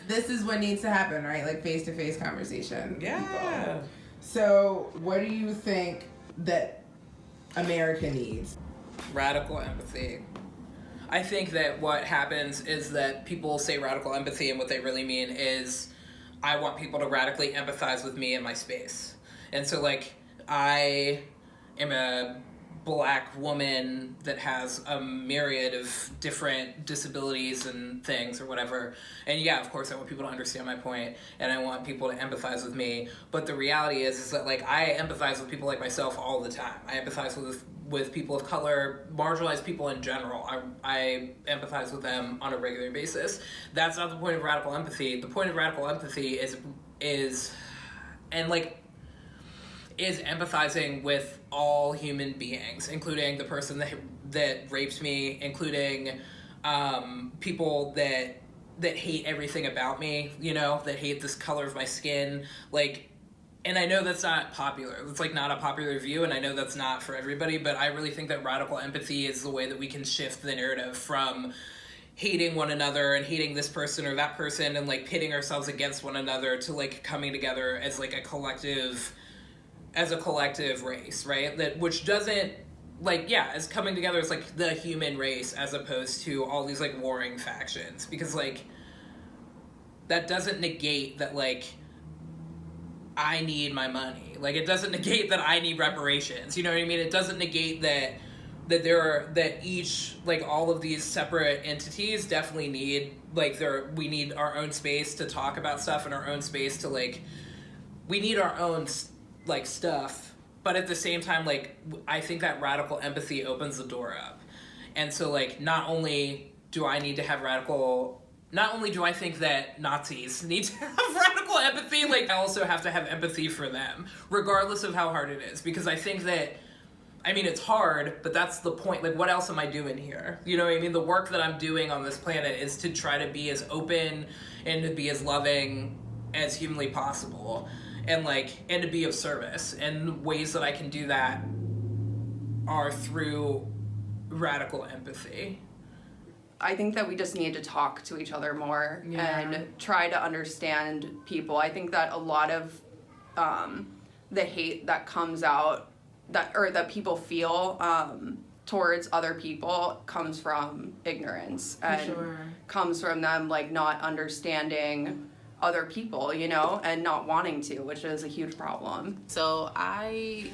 This is what needs to happen, right? Like face-to-face conversation. Yeah. People. So what do you think that America needs? Radical empathy. I think that what happens is that people say radical empathy, and what they really mean is, I want people to radically empathize with me in my space. And so, like, I am a Black woman that has a myriad of different disabilities and things or whatever. And yeah, of course, I want people to understand my point, and I want people to empathize with me. But the reality is that, like, I empathize with people like myself all the time. I empathize with people of color, marginalized people in general. I empathize with them on a regular basis. That's not the point of radical empathy. The point of radical empathy is empathizing with all human beings, including the person that raped me, including people that hate everything about me, you know, that hate this color of my skin, like. And I know that's not popular. It's like not a popular view, and I know that's not for everybody, but I really think that radical empathy is the way that we can shift the narrative from hating one another and hating this person or that person and like pitting ourselves against one another to like coming together as like a collective race, right? That which doesn't like, yeah, as coming together as like the human race as opposed to all these like warring factions, because like that doesn't negate that like I need my money. Like, it doesn't negate that I need reparations. You know what I mean? It doesn't negate that each, like, all of these separate entities definitely need, like, we need our own space to talk about stuff and our own space to, like, we need our own, like, stuff. But at the same time, like, I think that radical empathy opens the door up. And so, like, not only do I think that Nazis need to have radical empathy, like, I also have to have empathy for them, regardless of how hard it is. Because I think that, I mean, it's hard, but that's the point. Like, what else am I doing here? You know what I mean? The work that I'm doing on this planet is to try to be as open and to be as loving as humanly possible. And, like, and to be of service. And ways that I can do that are through radical empathy. I think that we just need to talk to each other more and try to understand people. I think that a lot of the hate that comes out that people feel towards other people comes from ignorance and comes from them like not understanding other people, you know, and not wanting to, which is a huge problem. So I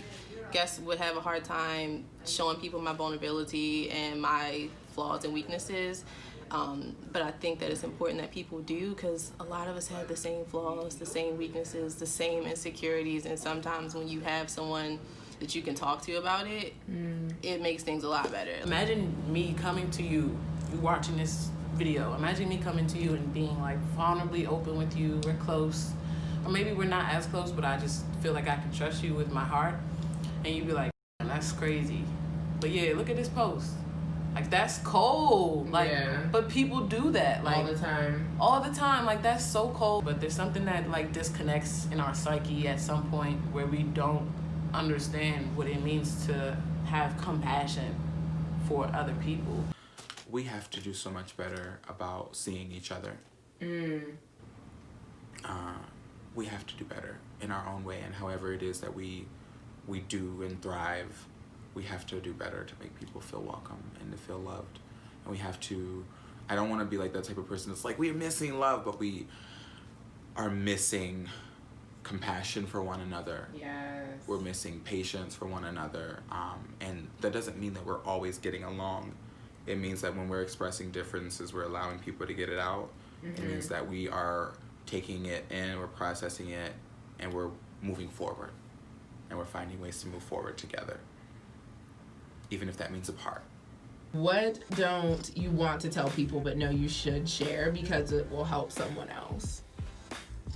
guess would have a hard time showing people my vulnerability and my flaws and weaknesses, but I think that it's important that people do, because a lot of us have the same flaws, the same weaknesses, the same insecurities, and sometimes when you have someone that you can talk to about it, it makes things a lot better. Imagine me coming to you watching this video, imagine me coming to you and being like vulnerably open with you, we're close, or maybe we're not as close, but I just feel like I can trust you with my heart, and you'd be like, that's crazy, but yeah, look at this post. Like, that's cold. Like, but people do that. Like, all the time. Like, that's so cold. But there's something that, like, disconnects in our psyche at some point where we don't understand what it means to have compassion for other people. We have to do so much better about seeing each other. We have to do better in our own way, and however it is that we do and thrive. We have to do better to make people feel welcome and to feel loved. And we have to, I don't want to be like that type of person that's like, we're missing love, but we are missing compassion for one another. Yes. We're missing patience for one another. And that doesn't mean that we're always getting along. It means that when we're expressing differences, we're allowing people to get it out. It means that we are taking it in, we're processing it, and we're moving forward. And we're finding ways to move forward together, even if that means apart. What don't you want to tell people but know you should share because it will help someone else?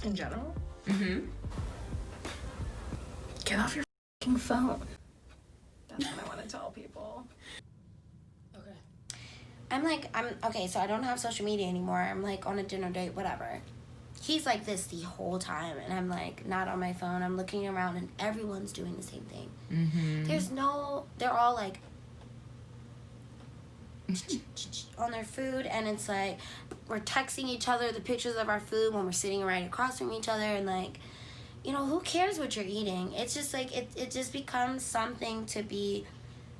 In general? Get off your f***ing phone. That's what I want to tell people. Okay, so I don't have social media anymore. I'm like on a dinner date, whatever. He's like this the whole time, and I'm like not on my phone. I'm looking around, and everyone's doing the same thing. They're all like, on their food, and it's like we're texting each other the pictures of our food when we're sitting right across from each other, and like, you know, who cares what you're eating? It's just like it just becomes something to be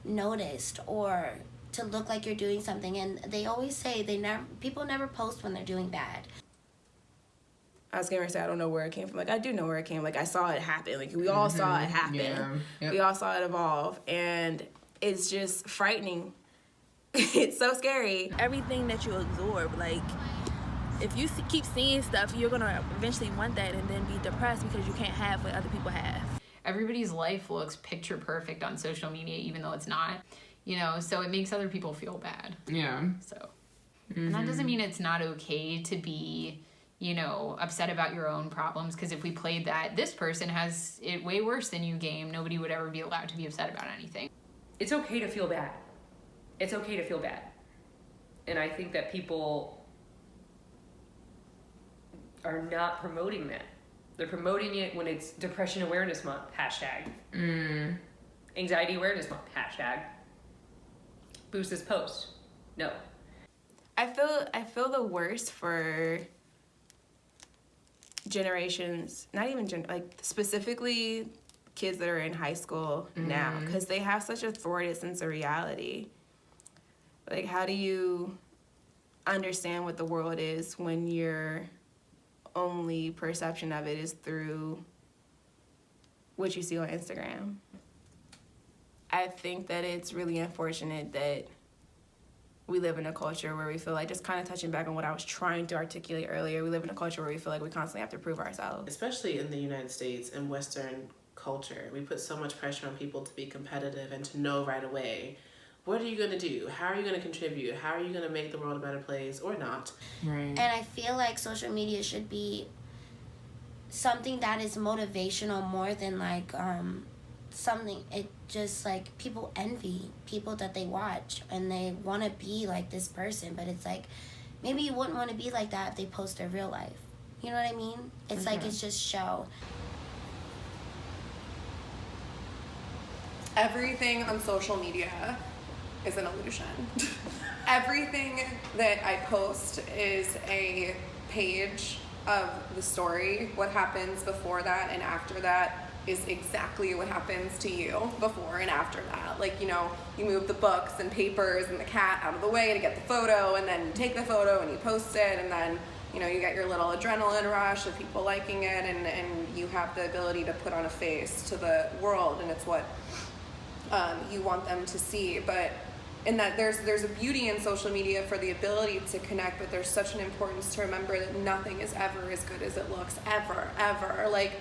noticed or to look like you're doing something. And they always say people never post when they're doing bad. I was gonna say I don't know where it came from. Like, I do know where it came. Like, I saw it happen. Like, we all saw it happen. Yeah. Yep. We all saw it evolve, and it's just frightening. It's so scary. Everything that you absorb, like, if you keep seeing stuff, you're gonna eventually want that and then be depressed because you can't have what other people have. Everybody's life looks picture perfect on social media, even though it's not, you know, so it makes other people feel bad. Yeah. So, and that doesn't mean it's not okay to be, you know, upset about your own problems, because if we played that this person has it way worse than you game, nobody would ever be allowed to be upset about anything. It's okay to feel bad. It's okay to feel bad. And I think that people are not promoting that. They're promoting it when it's Depression Awareness Month, hashtag. Anxiety Awareness Month, hashtag. Boost this post. No. I feel the worst for generations, not even like specifically kids that are in high school now, because they have such a thwarted sense of reality. Like, how do you understand what the world is when your only perception of it is through what you see on Instagram? I think that it's really unfortunate that we live in a culture where we feel like, just kind of touching back on what I was trying to articulate earlier, we live in a culture where we feel like we constantly have to prove ourselves. Especially in the United States and Western culture, we put so much pressure on people to be competitive and to know right away, what are you going to do? How are you going to contribute? How are you going to make the world a better place or not? Right. And I feel like social media should be something that is motivational more than like something, it just like people envy people that they watch and they want to be like this person, but it's like maybe you wouldn't want to be like that if they post their real life. You know what I mean? It's like it's just show. Everything on social media is an illusion. Everything that I post is a page of the story. What happens before that and after that is exactly what happens to you before and after that. Like, you know, you move the books and papers and the cat out of the way to get the photo, and then you take the photo and you post it, and then, you know, you get your little adrenaline rush of people liking it, and you have the ability to put on a face to the world, and it's what you want them to see. But in that there's a beauty in social media for the ability to connect, but there's such an importance to remember that nothing is ever as good as it looks, ever. Like,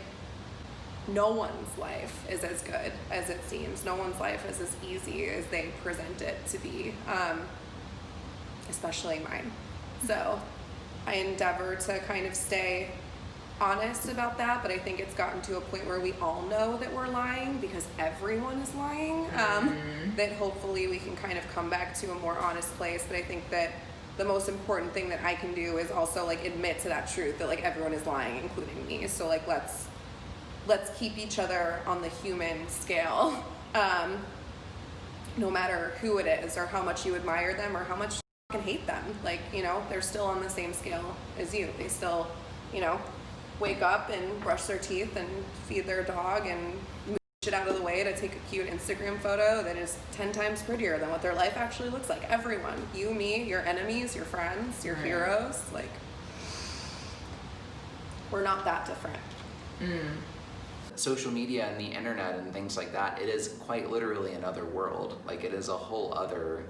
no one's life is as good as it seems. No one's life is as easy as they present it to be, especially mine. So I endeavor to kind of stay honest about that, but I think it's gotten to a point where we all know that we're lying because everyone is lying, that hopefully we can kind of come back to a more honest place. But I think that the most important thing that I can do is also like admit to that truth that like everyone is lying, including me. So like let's keep each other on the human scale, no matter who it is or how much you admire them or how much you fucking hate them. Like, you know, they're still on the same scale as you. They still, you know, wake up and brush their teeth and feed their dog and move shit out of the way to take a cute Instagram photo that is 10 times prettier than what their life actually looks like. Everyone, you, me, your enemies, your friends, your heroes, like, we're not that different. Social media and the internet and things like that, it is quite literally another world. Like, it is a whole other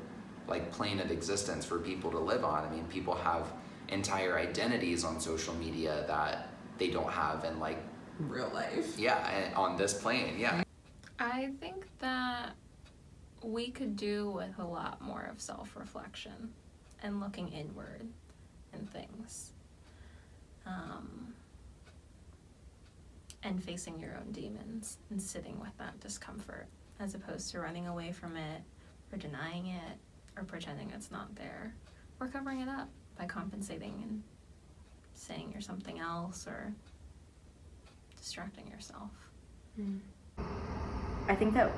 like plane of existence for people to live on. I mean, people have entire identities on social media that they don't have in like real life. Yeah, and on this plane, yeah. I think that we could do with a lot more of self-reflection and looking inward and things. And facing your own demons and sitting with that discomfort as opposed to running away from it or denying it or pretending it's not there or covering it up by compensating and saying you're something else or distracting yourself. I think that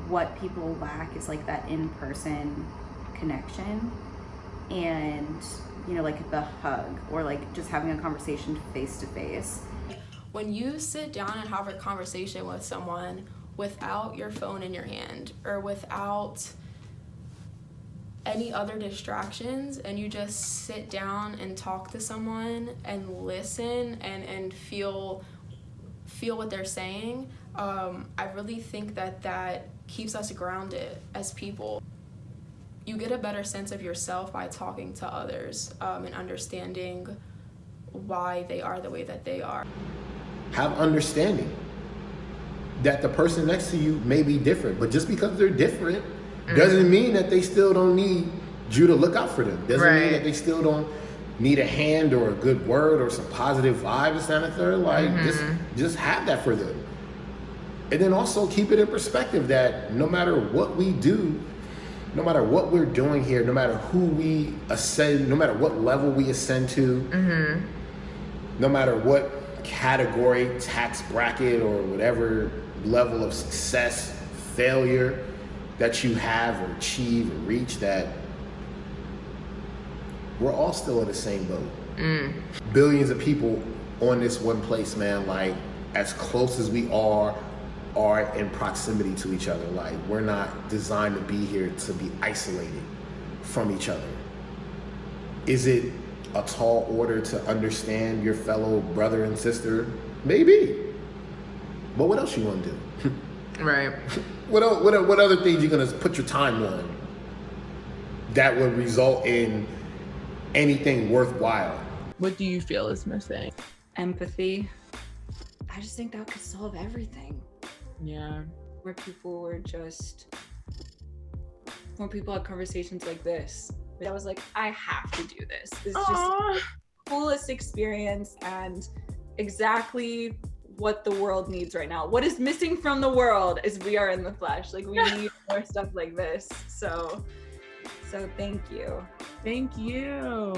what people lack is like that in-person connection and, you know, like the hug or like just having a conversation face to face. When you sit down and have a conversation with someone without your phone in your hand or without any other distractions, and you just sit down and talk to someone and listen and feel what they're saying, I really think that keeps us grounded as people. You get a better sense of yourself by talking to others and understanding why they are the way that they are. Have understanding that the person next to you may be different, but just because they're different doesn't mean that they still don't need you to look out for them. Doesn't mean that they still don't need a hand or a good word or some positive vibes and that third. Like just have that for them. And then also keep it in perspective that no matter what we do, no matter what we're doing here, no matter who we ascend, no matter what level we ascend to, no matter what category, tax bracket, or whatever level of success, failure that you have or achieve or reach, that we're all still in the same boat. Billions of people on this one place, man. Like, as close as we are in proximity to each other. Like, we're not designed to be here to be isolated from each other. Is it a tall order to understand your fellow brother and sister? Maybe. But what else you want to do? Right. What other things you gonna put your time on that would result in anything worthwhile? What do you feel is missing? Empathy. I just think that could solve everything. Yeah. Where people had conversations like this. I was like, I have to do this. It's just the coolest experience and exactly what the world needs right now. What is missing from the world is we are in the flesh. Like, we need more stuff like this. So thank you. Thank you.